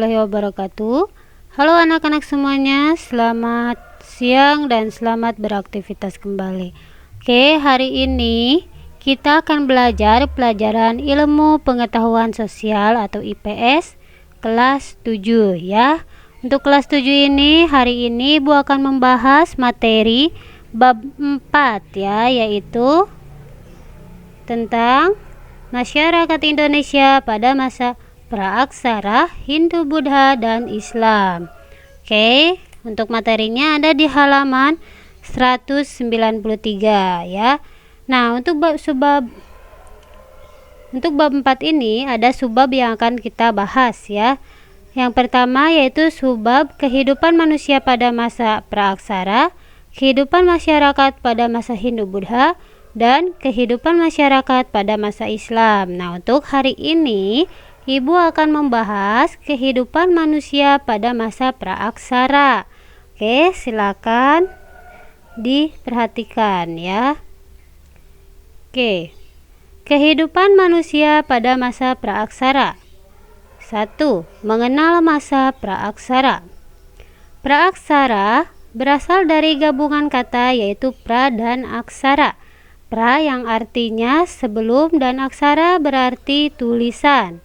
Wabarakatuh. Halo anak-anak semuanya, selamat siang dan selamat beraktivitas kembali. Oke, hari ini kita akan belajar pelajaran ilmu pengetahuan sosial atau IPS kelas 7 ya. Untuk kelas 7 ini, hari ini Ibu akan membahas materi bab 4 ya, yaitu tentang masyarakat Indonesia pada masa praaksara Hindu-Buddha dan Islam. Oke, untuk materinya ada di halaman 193 ya. Nah, untuk bab 4 ini ada subbab yang akan kita bahas ya. Yang pertama yaitu subbab kehidupan manusia pada masa praaksara, kehidupan masyarakat pada masa Hindu-Buddha, dan kehidupan masyarakat pada masa Islam. Nah, untuk hari ini Ibu akan membahas kehidupan manusia pada masa praaksara. Oke, silakan diperhatikan ya. Oke, kehidupan manusia pada masa praaksara. 1. Mengenal masa praaksara. Praaksara berasal dari gabungan kata yaitu pra dan aksara. Pra yang artinya sebelum dan aksara berarti tulisan.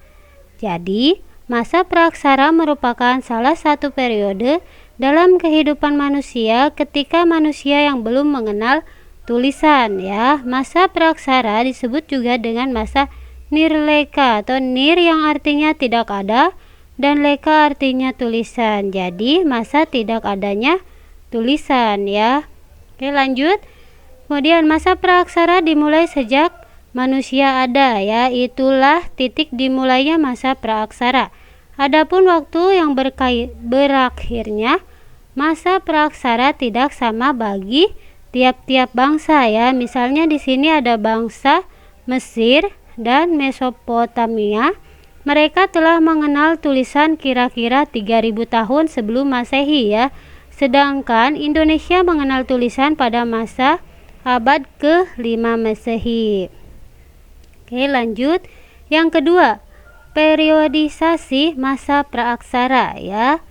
Jadi, masa praaksara merupakan salah satu periode dalam kehidupan manusia ketika manusia yang belum mengenal tulisan ya. Masa praaksara disebut juga dengan masa nirleka atau nir yang artinya tidak ada dan leka artinya tulisan. Jadi, masa tidak adanya tulisan ya. Oke, lanjut. Kemudian masa praaksara dimulai sejak manusia ada ya, itulah titik dimulainya masa praaksara. Adapun waktu yang berakhirnya masa praaksara tidak sama bagi tiap-tiap bangsa ya. Misalnya di sini ada bangsa Mesir dan Mesopotamia. Mereka telah mengenal tulisan kira-kira 3000 tahun sebelum Masehi ya. Sedangkan Indonesia mengenal tulisan pada masa abad ke-5 Masehi. Oke, lanjut. Yang kedua, periodisasi masa praaksara ya.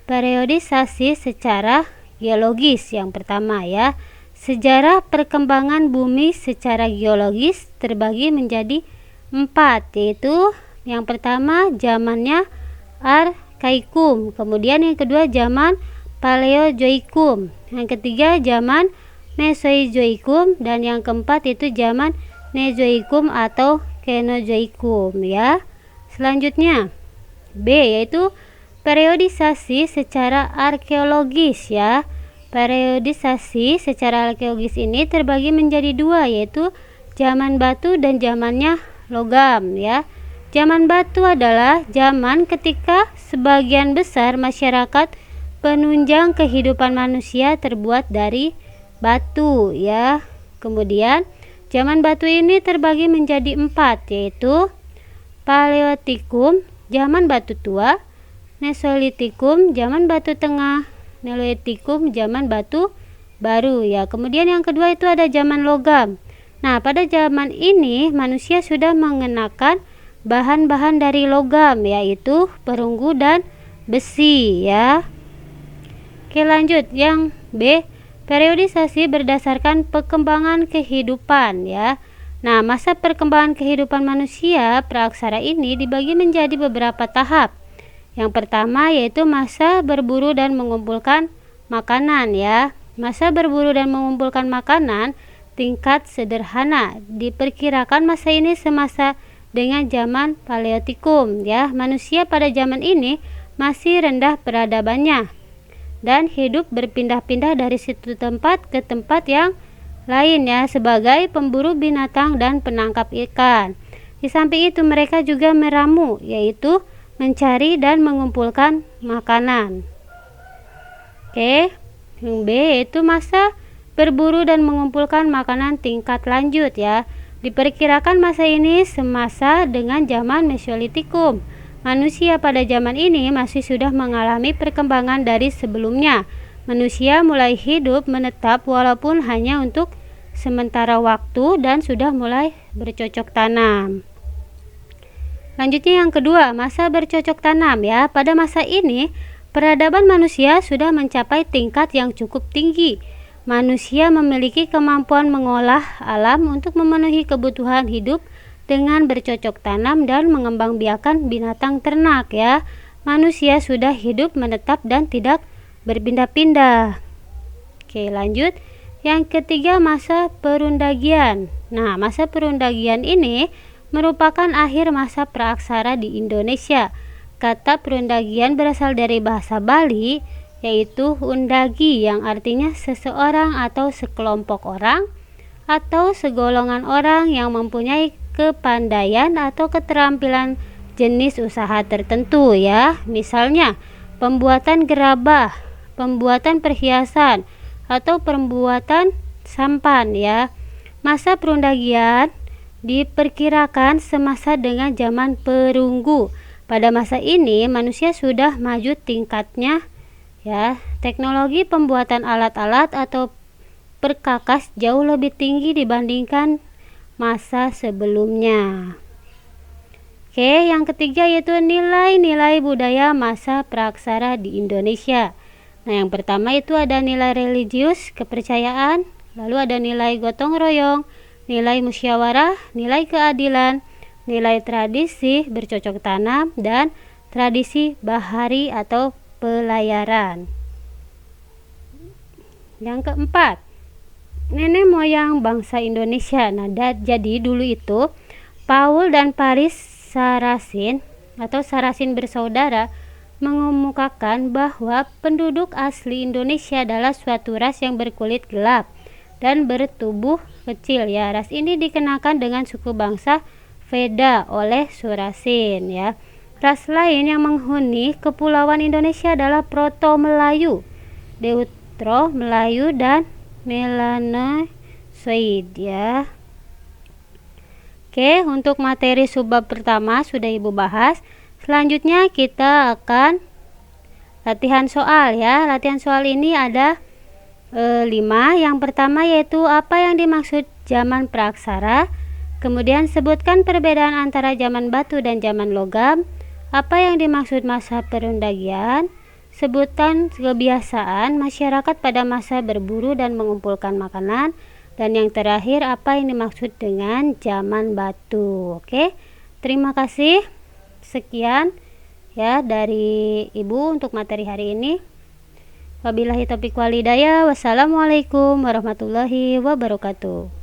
Periodisasi secara geologis yang pertama ya. Sejarah perkembangan bumi secara geologis terbagi menjadi 4, yaitu yang pertama zamannya Arkaikum, kemudian yang kedua zaman Paleozoikum, yang ketiga zaman Mesozoikum, dan yang keempat itu zaman Nezoikum atau Kenozoikum ya. Selanjutnya B yaitu periodisasi secara arkeologis ya. Periodisasi secara arkeologis ini terbagi menjadi 2, yaitu zaman batu dan zamannya logam ya. Zaman batu adalah zaman ketika sebagian besar masyarakat penunjang kehidupan manusia terbuat dari batu ya. Kemudian zaman batu ini terbagi menjadi 4, yaitu Paleotikum, zaman batu tua, Mesolitikum, zaman batu tengah, Neolitikum, zaman batu baru ya. Kemudian yang kedua itu ada zaman logam. Nah, pada zaman ini manusia sudah mengenakan bahan-bahan dari logam, yaitu perunggu dan besi ya. Oke, lanjut. Yang B, periodisasi berdasarkan perkembangan kehidupan ya. Nah, masa perkembangan kehidupan manusia praaksara ini dibagi menjadi beberapa tahap. Yang pertama yaitu masa berburu dan mengumpulkan makanan ya. Masa berburu dan mengumpulkan makanan tingkat sederhana. Diperkirakan masa ini semasa dengan zaman Paleotikum ya. Manusia pada zaman ini masih rendah peradabannya dan hidup berpindah-pindah dari situ tempat ke tempat yang lain ya, sebagai pemburu binatang dan penangkap ikan. Di samping itu mereka juga meramu, yaitu mencari dan mengumpulkan makanan. Oke, yang B yaitu masa berburu dan mengumpulkan makanan tingkat lanjut ya. Diperkirakan masa ini semasa dengan zaman Mesolitikum. Manusia pada zaman ini masih sudah mengalami perkembangan dari sebelumnya. Manusia mulai hidup menetap walaupun hanya untuk sementara waktu dan sudah mulai bercocok tanam. Lanjutnya yang kedua, masa bercocok tanam ya. Pada masa ini, peradaban manusia sudah mencapai tingkat yang cukup tinggi. Manusia memiliki kemampuan mengolah alam untuk memenuhi kebutuhan hidup dengan bercocok tanam dan mengembangbiakan binatang ternak ya. Manusia sudah hidup menetap dan tidak berpindah-pindah. Oke, lanjut. Yang ketiga, masa perundagian. Nah, masa perundagian ini merupakan akhir masa praaksara di Indonesia. Kata perundagian berasal dari bahasa Bali, yaitu undagi, yang artinya seseorang atau sekelompok orang atau segolongan orang yang mempunyai kepandaian atau keterampilan jenis usaha tertentu ya. Misalnya pembuatan gerabah, pembuatan perhiasan, atau pembuatan sampan ya. Masa perundagian diperkirakan semasa dengan zaman perunggu. Pada masa ini manusia sudah maju tingkatnya ya. Teknologi pembuatan alat-alat atau perkakas jauh lebih tinggi dibandingkan masa sebelumnya. Oke, yang ketiga yaitu nilai-nilai budaya masa praaksara di Indonesia. Nah, yang pertama itu ada nilai religius, kepercayaan, lalu ada nilai gotong royong, nilai musyawarah, nilai keadilan, nilai tradisi bercocok tanam, dan tradisi bahari atau pelayaran. Yang keempat, nenek moyang bangsa Indonesia. Nah, jadi dulu itu Paul dan Paris Sarasin atau Sarasin bersaudara mengemukakan bahwa penduduk asli Indonesia adalah suatu ras yang berkulit gelap dan bertubuh kecil ya. Ras ini dikenakan dengan suku bangsa Veda oleh Surasin ya. Ras lain yang menghuni kepulauan Indonesia adalah Proto Melayu, Deutero Melayu, dan Melanosoid ya. Oke, untuk materi subbab pertama sudah Ibu bahas. Selanjutnya kita akan latihan soal ya. Latihan soal ini ada 5. Yang pertama yaitu apa yang dimaksud zaman praaksara. Kemudian sebutkan perbedaan antara zaman batu dan zaman logam. Apa yang dimaksud masa perundagian. Sebutkan kebiasaan masyarakat pada masa berburu dan mengumpulkan makanan. Dan yang terakhir, apa yang dimaksud dengan zaman batu. Oke, terima kasih. Sekian ya dari Ibu untuk materi hari ini. Wabillahi taufiq wal hidayah. Wassalamualaikum warahmatullahi wabarakatuh.